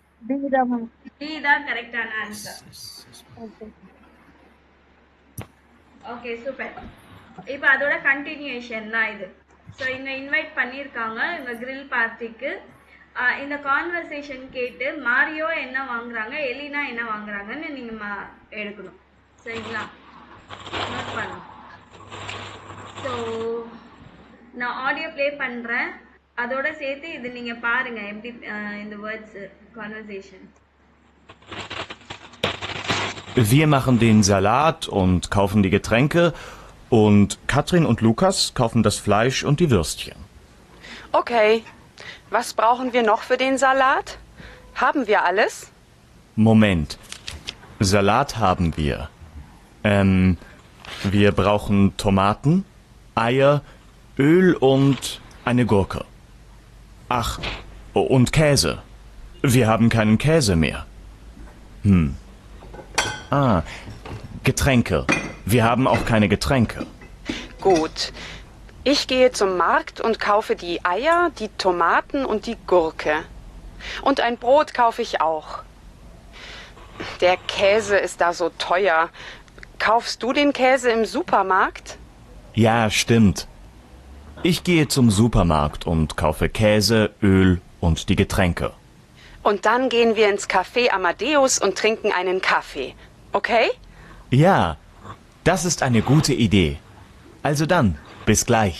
[SPEAKER 1] டி தான் கரெக்டான ஆன்சர். Okay, super. இப்போ அதோட கண்டினியூஷன் தான் இது. ஸோ இவங்க இன்வைட் பண்ணியிருக்காங்க இவங்க கிரில் பார்ட்டிக்கு. இந்த கான்வர்சேஷன் கேட்டு மாரியோ என்ன வாங்குறாங்க, எலினா என்ன வாங்குறாங்கன்னு நீங்கள் எடுக்கணும். சரிங்களா? நோட் பண்ணுங்க. ஸோ நான் ஆடியோ ப்ளே பண்ணுறேன், அதோட சேர்த்து இது நீங்கள் பாருங்கள் எப்படி இந்த words conversation.
[SPEAKER 12] Wir machen den Salat und kaufen die Getränke und Katrin und Lukas kaufen das Fleisch und die Würstchen.
[SPEAKER 13] Okay. Was brauchen wir noch für den Salat? Haben wir alles?
[SPEAKER 12] Moment. Salat haben wir. Wir brauchen Tomaten, Eier, Öl und eine Gurke. Ach, und Käse. Wir haben keinen Käse mehr. Getränke. Wir haben auch keine Getränke.
[SPEAKER 13] Gut. Ich gehe zum Markt und kaufe die Eier, die Tomaten und die Gurke. Und ein Brot kaufe ich auch. Der Käse ist da so teuer. Kaufst du den Käse im Supermarkt?
[SPEAKER 12] Ja, stimmt. Ich gehe zum Supermarkt und kaufe Käse, Öl und die Getränke.
[SPEAKER 13] Und dann gehen wir ins Café Amadeus und trinken einen Kaffee. Okay?
[SPEAKER 12] Ja, das ist eine gute Idee. Also dann, bis gleich.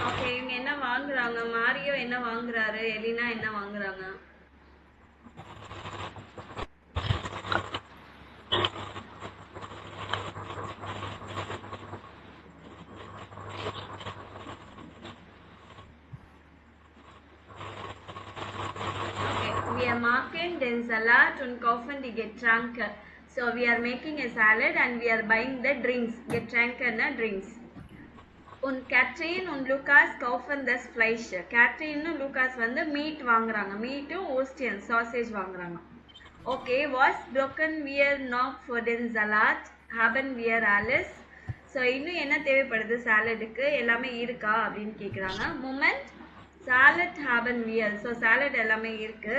[SPEAKER 1] Okay, இவங்க என்ன வாங்குறாங்க? மாரியோ என்ன வாங்குறாரு, Elina என்ன வாங்குறாங்க? We are making den Salat und kaufen die Getränke. So we are making a salad and we are buying the drinks. Getränke na drinks. Und Katrin und Lukas kaufen das Fleisch. Katrin und Lukas வந்து meet வாங்குறாங்க. மீட்டும் ஓஸ்டியன் sausage வாங்குறாங்க. Okay, was broken wir noch für den Salat? Haben wir alles? So இன்னும் என்ன தேவைப்படுது சாலடுக்கு, எல்லாமே இருக்கா அப்படின்னு கேட்குறாங்க. மூமெண்ட் சாலட் ஹாபன் வியர். ஸோ சாலட் எல்லாமே இருக்கு.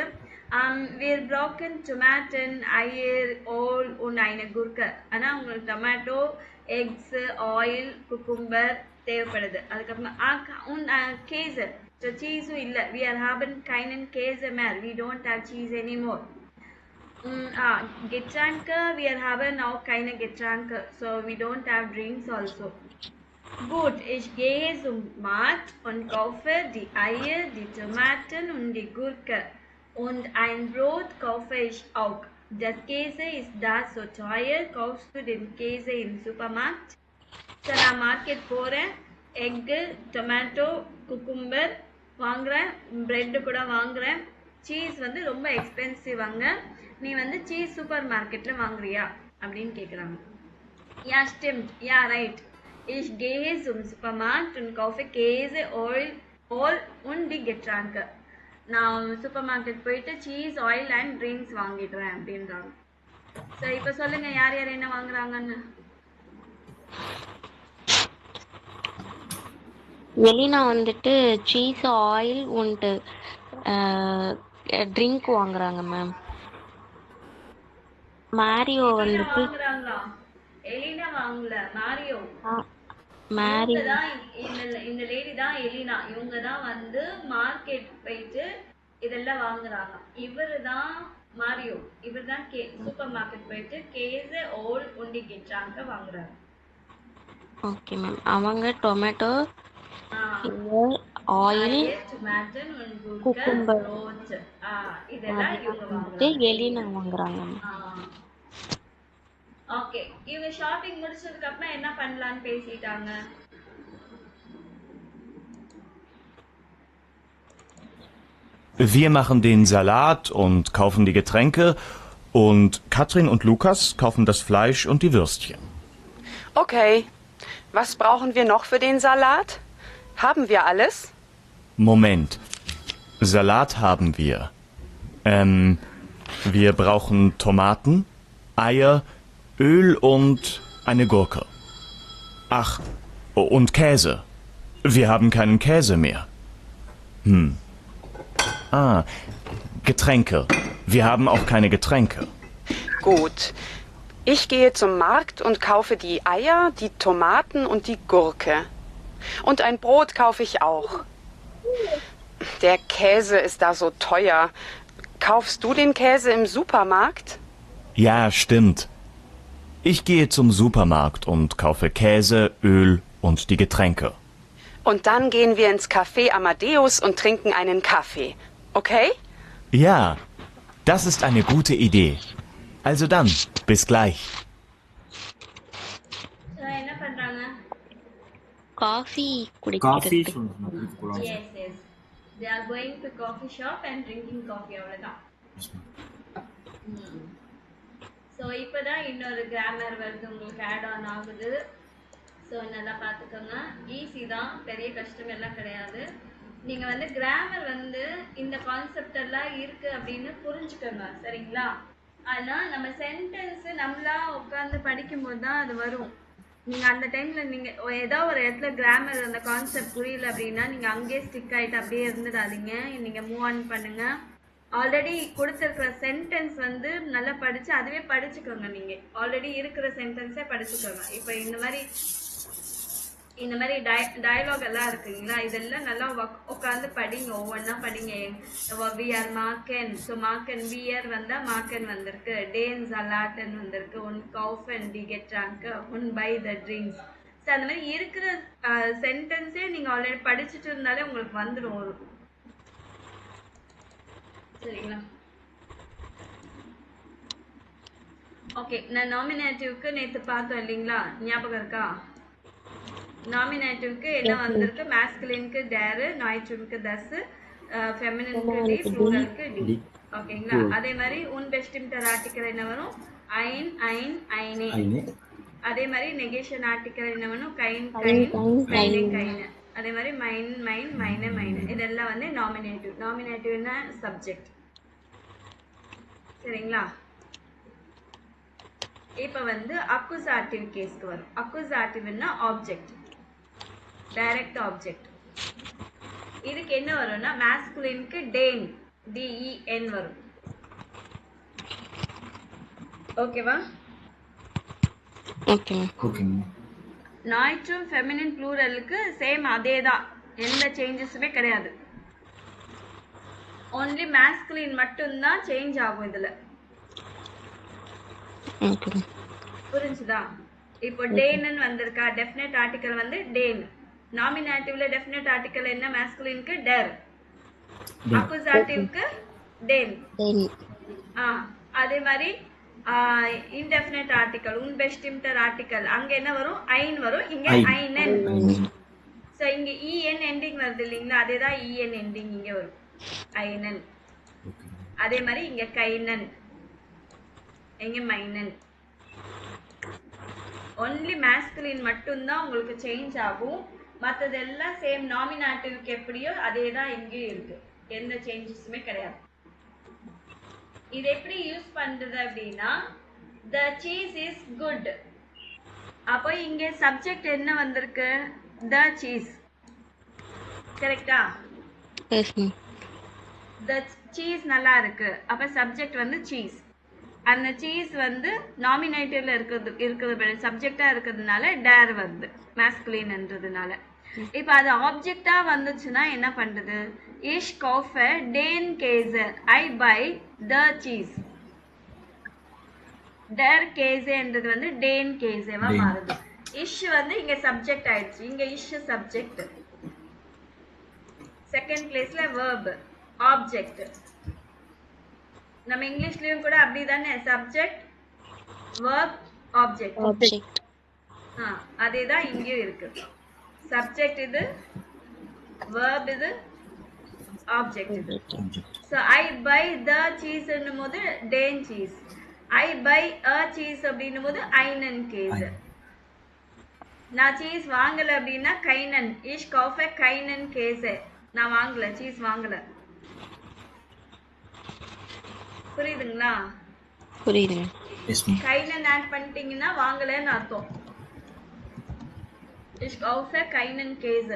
[SPEAKER 1] wir brauchen Tomaten, Eier, Öl und eine Gurke. ஆனால் உங்களுக்கு டொமேட்டோ, எக்ஸ், ஆயில், குக்கும்பர் தேவைப்படுது. அதுக்கப்புறமா கேஸு. ஸோ சீஸும் இல்லை. we are haben keinen Käse mehr. we don't have cheese anymore. Getränke, wir haben auch keine Getränke. So we don't have drinks also. Gut, ich gehe zum Markt und kaufe die Eier, die Tomaten und die Gurke. Und ein Brot kaufe ich auch. Der Käse ist da so teuer. Kaufst du den Käse im Supermarkt? So நான் market போகிறேன், egg, tomato, cucumber வாங்குகிறேன், bread கூட வாங்குகிறேன். Cheese வந்து ரொம்ப expensive அங்கே, நீ வந்து சீஸ் சூப்பர் மார்க்கெட்டில் வாங்குறியா அப்படின்னு கேட்குறாங்க. யா ஸ்டிம்ட், yeah right. Ich gehe zum Supermarkt und kaufe Käse, Oil und die Getränke. நான் சூப்பர் மார்க்கெட் போயிட்டு சீஸ், ஆயில் அண்ட் ட்ரிங்க்ஸ் வாங்கிடுறேன் அப்படின்றாங்க. ஸோ இப்போ சொல்லுங்க யார் யார் என்ன வாங்குறாங்கன்னு.
[SPEAKER 2] எலினா வந்துட்டு சீஸ், ஆயில் und ட்ரிங்க் வாங்குறாங்க மேம். மாரியோ வந்துட்டு
[SPEAKER 1] வாங்குறாங்களா? எலினா வாங்கல, மாரியோ.
[SPEAKER 2] மாரியோ
[SPEAKER 1] தான் இந்த லேடி தான் எலினா. இவங்க தான் வந்து மார்க்கெட் போயிட்டு இதெல்லாம் வாங்குறாங்க. இவரு தான் மாரியோ. இவர் தான் சூப்பர் மார்க்கெட் போயிட்டு கேஸ், ஓல் உண்டி கிட்டாங்க வாங்குறாங்க.
[SPEAKER 2] Okay ma'am. அவங்க டொமேட்டோ, ஆயில்,
[SPEAKER 1] டொமேட்டோ,
[SPEAKER 2] குக்கும்பர்
[SPEAKER 1] ரோட் இதெல்லாம் இவங்க
[SPEAKER 2] வந்துட்டு
[SPEAKER 1] வாங்குறாங்க.
[SPEAKER 2] எலினா வாங்குறாங்க.
[SPEAKER 1] ஓகே, இவங்க ஷாப்பிங் முடிச்சதுக்கு அப்புறம் என்ன பண்ணலாம்னு பேசிட்டாங்க.
[SPEAKER 12] Wir machen den Salat und kaufen die Getränke und Katrin und Lukas kaufen das Fleisch und die Würstchen.
[SPEAKER 13] Okay. Was brauchen wir noch für den Salat? Haben wir alles?
[SPEAKER 12] Moment. Salat haben wir. Wir brauchen Tomaten, Eier, Öl und eine Gurke. Ach, und Käse. Wir haben keinen Käse mehr. Getränke. Wir haben auch keine Getränke.
[SPEAKER 13] Gut. Ich gehe zum Markt und kaufe die Eier, die Tomaten und die Gurke. Und ein Brot kaufe ich auch. Der Käse ist da so teuer. Kaufst du den Käse im Supermarkt?
[SPEAKER 12] Ja, stimmt. Ich gehe zum Supermarkt und kaufe Käse, Öl und die Getränke.
[SPEAKER 13] Und dann gehen wir ins Café Amadeus und trinken einen Kaffee. Okay?
[SPEAKER 12] Ja, das ist eine gute Idee. Also dann, bis gleich.
[SPEAKER 1] என்ன பண்றாங்க?
[SPEAKER 2] Coffee
[SPEAKER 3] coffee
[SPEAKER 2] குடிக்கிறது.
[SPEAKER 1] Yes, yes. They are going to coffee shop and drinking coffee. அவ்வளவுதான். So இப்போதான் இன்னொரு grammar வருது உங்களுக்கு add on ஆகுது. So நல்லா பார்த்துக்கோங்க. ஈஸி தான், பெரிய கஷ்டம் எல்லாம் கிடையாது. நீங்கள் வந்து கிராமர் வந்து இந்த கான்செப்ட் எல்லாம் இருக்கு அப்படின்னு புரிஞ்சுக்கோங்க, சரிங்களா? ஆனால் நம்ம சென்டென்ஸு நம்மளா உட்காந்து படிக்கும்போது தான் அது வரும். நீங்கள் அந்த டைமில் நீங்கள் ஏதோ ஒரு இடத்துல கிராமர் அந்த கான்செப்ட் புரியல அப்படின்னா நீங்கள் அங்கேயே ஸ்டிக் ஆகிட்டு அப்படியே இருந்துடாதீங்க. நீங்கள் மூவ் ஆன் பண்ணுங்கள். ஆல்ரெடி கொடுத்துருக்கிற சென்டென்ஸ் வந்து நல்லா படித்து அதுவே படிச்சுக்கோங்க. நீங்கள் ஆல்ரெடி இருக்கிற சென்டென்ஸே படிச்சுக்கோங்க. இப்போ இந்த மாதிரி டயலாக் எல்லாம் இருக்குங்களா, இதெல்லாம் நல்லா உட்காந்து படிங்க, ஒவ்வொன்றா படிங்க. வி ஆர் மார்க்கன், ஸோ மார்க்கன் வியர் வந்தால் மார்க்கன் வந்திருக்கு, டேன் சலாட்டன் வந்திருக்கு, உன் கவுஃபன் டி கெட்ராங்க, உன் பை த ட்ரிங்க்ஸ். ஸோ அந்த மாதிரி இருக்கிற சென்டென்ஸே நீங்கள் ஆல்ரெடி படிச்சுட்டு இருந்தாலே உங்களுக்கு வந்துடும் ஒரு, சரிங்களா? ஓகே, நான் நாமினேட்டிவ்க்கு நேற்று பார்த்தோம் இல்லைங்களா, ஞாபகம் இருக்கா? நாமினேட்டிவ்க்கு என்ன வந்திருக்கு? மேஸ்குலினுக்கு டேரு, நாய்ட்ரூனுக்கு தஸ், ஃபெமினினுக்கு டி, ப்ளூரலுக்கு டி. ஓகேங்களா? அதே மாதிரி உன் பெஸ்டிம்டர் ஆர்டிக்கல் என்ன வரும்? ஐன், ஐன், ஐனே. அதே மாதிரி நெகேஷன் ஆர்டிக்கல் என்ன வரும்? கைன், கைன், கைனே, கைனு. அதே மாதிரி மைன், மைன், மைனே, மைனு. இதெல்லாம் வந்து நாமினேட்டிவ். நாமினேட்டிவ்னா சப்ஜெக்ட், சரிங்களா? இப்போ வந்து அக்குசாட்டிவ் கேஸ்க்கு வரும். அக்குசாட்டிவ்னா ஆப்ஜெக்ட், டைரக்ட் ஆப்ஜெக்ட். இதுக்கு என்ன வரும்னா மேஸ்குலினுக்கு டேன், டிஇஎன் வரும். ஓகேவா?
[SPEAKER 2] ஓகே.
[SPEAKER 1] நாய்ட்ரூம் ஃபெமினின் ப்ளூரலுக்கு சேம் அதே தான், எந்த சேஞ்சஸுமே கிடையாது. ஒன்லி மேஸ்குலின் மட்டும்தான் சேஞ்ச் ஆகும் இதில். புரிஞ்சுதா? இப்போ டேன்னு வந்திருக்கா, டெஃபினட் ஆர்டிகல் வந்து டேன். நாமினேட்டிவ்ல டெஃபினட் ஆர்டிகல் என்ன? மாஸ்குலினுக்கு டெர், அக்குசாட்டிவ்க்கு டேன். அதே மாதிரி இன்டெஃபினட் ஆர்டிகல் உன்பெஸ்டிம்டர் ஆர்டிகல் அங்க என்ன வரும்? ஐன் வரும். இங்க ஐனன். சோ இங்க en எண்டிங் வருது இல்லீங்களா, அதேதான் en எண்டிங் இங்க வரும், ஐனன். அதே மாதிரி இங்க கைனன், இங்க மைனன். ஒன்லி மாஸ்குலின் மட்டும்தான் உங்களுக்கு சேஞ்ச் ஆகும். மற்றதெல்லாம் சேம் நாமினாட்டிவ்க்கு எப்படியோ அதே தான் இங்கேயும் இருக்கு, எந்த சேஞ்சஸுமே கிடையாது. இது எப்படி யூஸ் பண்றது அப்படின்னா, the cheese is good. அப்போ இங்க சப்ஜெக்ட் என்ன வந்திருக்கு? the cheese. கரெக்டா? the cheese நல்லா இருக்கு. அப்ப சப்ஜெக்ட் வந்து cheese. அந்த சீஸ் வந்து நாமினேட்டிவ்ல இருக்கிறது சப்ஜெக்டா இருக்கிறதுனால டேர் வருது மாஸ்குலின்ன்றதுனால. இப்ப அது ஆப்ஜெக்டா வந்துச்சுன்னா என்ன பண்றது? இஷ் காஃபே டேன் கேசர் ஐ பை த சீஸ். டேர் கேசேன்றது வந்து டேன் கேசேவா மாறுது. இஷ் வந்து இங்க சப்ஜெக்ட் ஆயிடுச்சு, இங்க இஷ் சப்ஜெக்ட், செகண்ட் பிளேஸ்ல verb ஆப்ஜெக்ட். நம்ம இங்கிலீஷ்லயும் கூட அப்படிதானே, சப்ஜெக்ட் verb ஆப்ஜெக்ட். அதேதான் இங்கேயும் இருக்கு. சப்ஜெக்ட் இது, verb இது, ஆப்ஜெக்ட் இது. so I buy the cheese என்னும் போது டேன் cheese, I buy a cheese அப்படின்னும் போது ஐனன் கேஸ். நான் சீஸ் வாங்கல அப்படின்னா கைனன், இஷ் காஃபே கைனன் கேஸ். நான் வாங்கல, சீஸ் வாங்கல. புரியுதுங்களா?
[SPEAKER 2] புரியுதுங்க.
[SPEAKER 1] கைனன் ஆட் பண்ணிட்டீங்கன்னா வாங்கலன்னு அர்த்தம். இஷ் காஃபே கைனன் கேஸ்.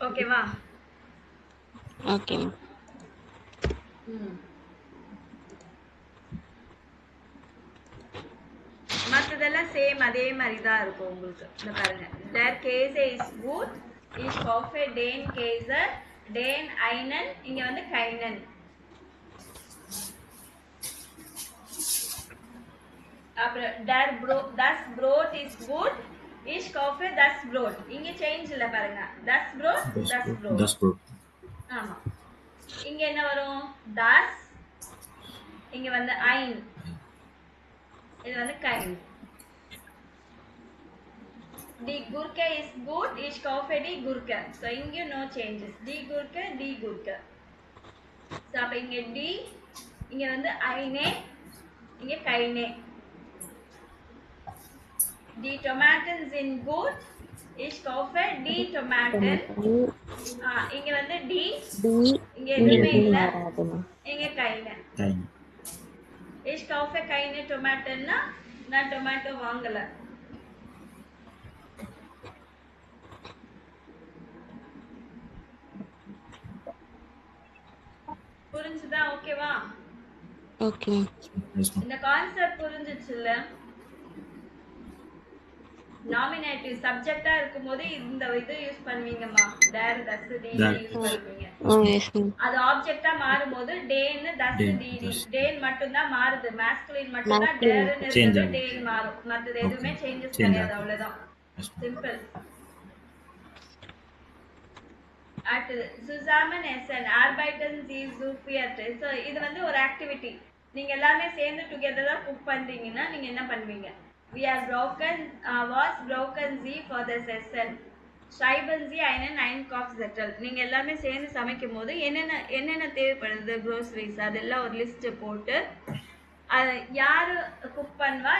[SPEAKER 1] ஓகேவா?
[SPEAKER 2] ஓகே.
[SPEAKER 1] மற்றதெல்லாம் சேம் அதே மாதிரி தான் இருக்கும் உங்களுக்கு. இந்த பாருங்க, their case is good, is coffee den kaiser den einen, இங்க வந்து கைனன். அப்புறம் der das brot is good, is coffee das brot. இங்க சேஞ்ச் இல்ல பாருங்க, das brot das brot. ஆமா, இங்க என்ன வரும்? das, இங்க வந்து ein, இது வந்து கைன். Die Gurke is good, ich kaufe die Gurke. So இங்க no changes. Die Gurke, die Gurke. So அப்ப இங்க die, இங்க வந்து eine, இங்க keine. Die Tomaten sind gut, ich kaufe die Tomaten. இங்க வந்து die, இங்க எதுவுமே இல்ல, இங்க keine. Ich kaufe keine Tomaten, நான் டொமேட்டோ வாங்கல. புரிஞ்சுதா? ஓகேவா?
[SPEAKER 2] ஓகே.
[SPEAKER 1] இந்த கான்செப்ட் புரிஞ்சிச்சுல்ல? நாமினேட்டிவ் சப்ஜெக்டா இருக்கும்போது இந்த இது யூஸ் பண்ணுவீங்கம்மா, டேர் தஸ் டி யூஸ் பண்ணுவீங்க. அது ஆப்ஜெக்டா மாறும்போது டேன் தஸ் டி டி, டேன் மட்டும் தான் மாறுது, மாஸ்குலின் மட்டும் தான் டேர்னு இருக்குது, டேன் மாறும். மற்றது எதுவுமே சேஞ்சஸ் கிடையாது, அவ்வளவுதான். சிம்பிள். அடுத்து சுசாமன் எஸ்என் ஆர்பைட்டன் சி சூஃபியட். ஸோ இது வந்து ஒரு ஆக்டிவிட்டி. நீங்க எல்லாமே சேர்ந்து டுகெதரா குக் பண்றீங்கன்னா நீங்க என்ன பண்ணுவீங்க? We are broken, was broken Z for the session. Schreiben Sie einen Einkaufszettel. நீங்க எல்லாமே சேர்ந்து சமைக்கும் போது என்னென்ன தேவைப்படுது க்ரோசரிஸ் அதெல்லாம் ஒரு லிஸ்ட் போட்டு யாரு குக் பண்ணுவா,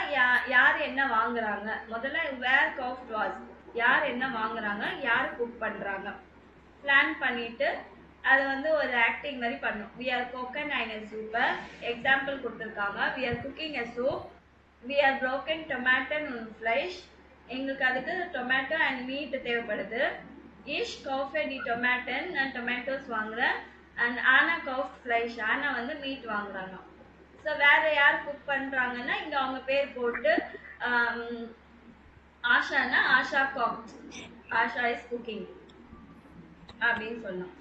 [SPEAKER 1] யார் என்ன வாங்குறாங்க, முதல்ல வேர் காஃப்ட் வாஸ், யார் என்ன வாங்குறாங்க, யார் குக் பண்றாங்க பிளான் பண்ணிட்டு அது வந்து ஒரு ஆக்டிங் மாதிரி பண்ணும். We are cooking eine Suppe. Example கொடுத்துருக்காங்க. We are cooking a soup. We are broken tomato and flesh. எங்களுக்கு அதுக்கு டொமேட்டோ அண்ட் மீட் தேவைப்படுது. இஷ் காஃபே டி டொமேட்டோ, நான் டொமேட்டோஸ் வாங்குறேன். அண்ட் ஆனா காஃப் ஃப்ளைஷ், ஆனா வந்து மீட் வாங்குறாங்க. ஸோ வேற யார் குக் பண்றாங்கன்னா இங்க அவங்க பேர் போட்டு ஆஷானா ஆஷா காக், ஆஷா இஸ் குக்கிங் அப்படின்னு சொல்லலாம்.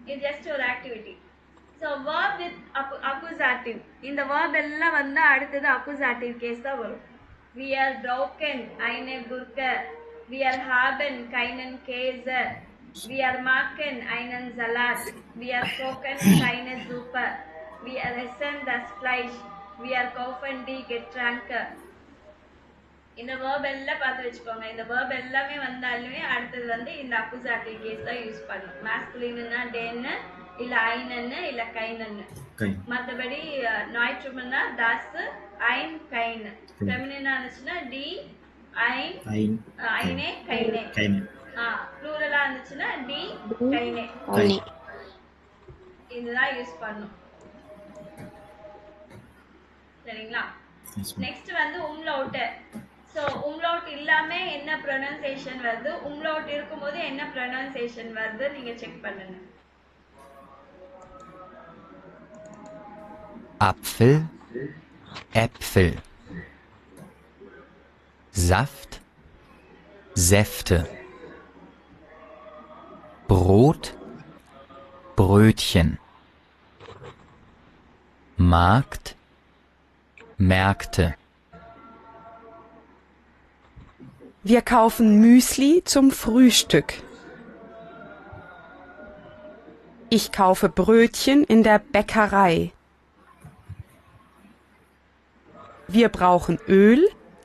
[SPEAKER 1] இது ஜஸ்ட் ஒரு activity. So verb with accusative. இந்த verb எல்லாம் வந்து அடுத்தது accusative case தான் வரும். We are broken, eine Gurke. We are haben, keinen Käse. We are machen, einen Salat. We are kochen, keine Suppe. We are essen das Fleisch. We are kaufen die Getränke. இந்த verb எல்லாம் பார்த்து வச்சுக்கோங்க. இந்த verb எல்லாமே வந்தாலுமே அடுத்தது வந்து இந்த accusative case தான் யூஸ் பண்ணும். masculineனா den, இல்ல einen, இல்ல keinen. மத்தபடி neutrum-னா das, ein, kein. feminine இருந்துச்சுன்னா die, ein, eine, keine. plural-ஆ இருந்துச்சுன்னா die, keine. இதுதான் யூஸ் பண்ணும். சரிங்களா? நெக்ஸ்ட் வந்து umlaut. ஸோ umlaut இல்லாம என்ன ப்ரொனன்சியேஷன் வருது, umlaut இருக்கும்போது என்ன ப்ரொனன்சியேஷன் வருது நீங்க செக் பண்ணுங்க.
[SPEAKER 5] Apfel, Äpfel. Saft, Säfte. Brot, Brötchen. Markt, Märkte.
[SPEAKER 13] Wir kaufen Müsli zum Frühstück. Ich kaufe Brötchen in der Bäckerei. Wir brauchen Öl,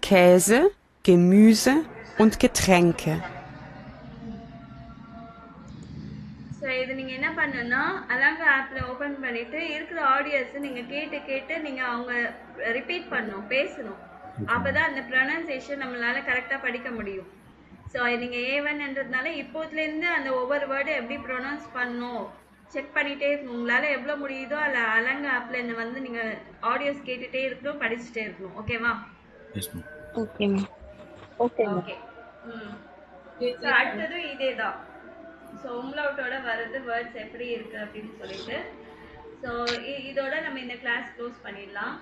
[SPEAKER 13] Käse, Gemüse und Getränke.
[SPEAKER 1] So இது நீங்கள் என்ன பண்ணணும்னா அலங்கா ஆப்பில் ஓப்பன் பண்ணிவிட்டு இருக்கிற ஆடியோஸை நீங்கள் கேட்டு கேட்டு நீங்கள் அவங்க ரிப்பீட் பண்ணணும், பேசணும். அப்போ தான் அந்த ப்ரொனன்சியேஷன் நம்மளால் கரெக்டாக படிக்க முடியும். ஸோ நீங்கள் A1ன்றதுனால இப்போதுலேருந்து அந்த ஒவ்வொரு வேர்டும் எப்படி ப்ரொனவுன்ஸ் பண்ணணும் செக் பண்ணிகிட்டே இருக்கணும். உங்களால் எவ்வளோ முடியுதோ அதில் அலங்கா ஆப்பில் வந்து நீங்கள் ஆடியோஸ் கேட்டுகிட்டே இருக்கணும், படிச்சுட்டே இருக்கணும். ஓகேவா?
[SPEAKER 2] Okay ma'am.
[SPEAKER 1] ஓகே. ஸோ அடுத்ததும் இதே தான். ஸோ umlaut-ஓட வருது வேர்ட்ஸ் எப்படி இருக்குது அப்படின்னு சொல்லிட்டு. ஸோ இதோட நம்ம இந்த கிளாஸ் க்ளோஸ் பண்ணிடலாம்.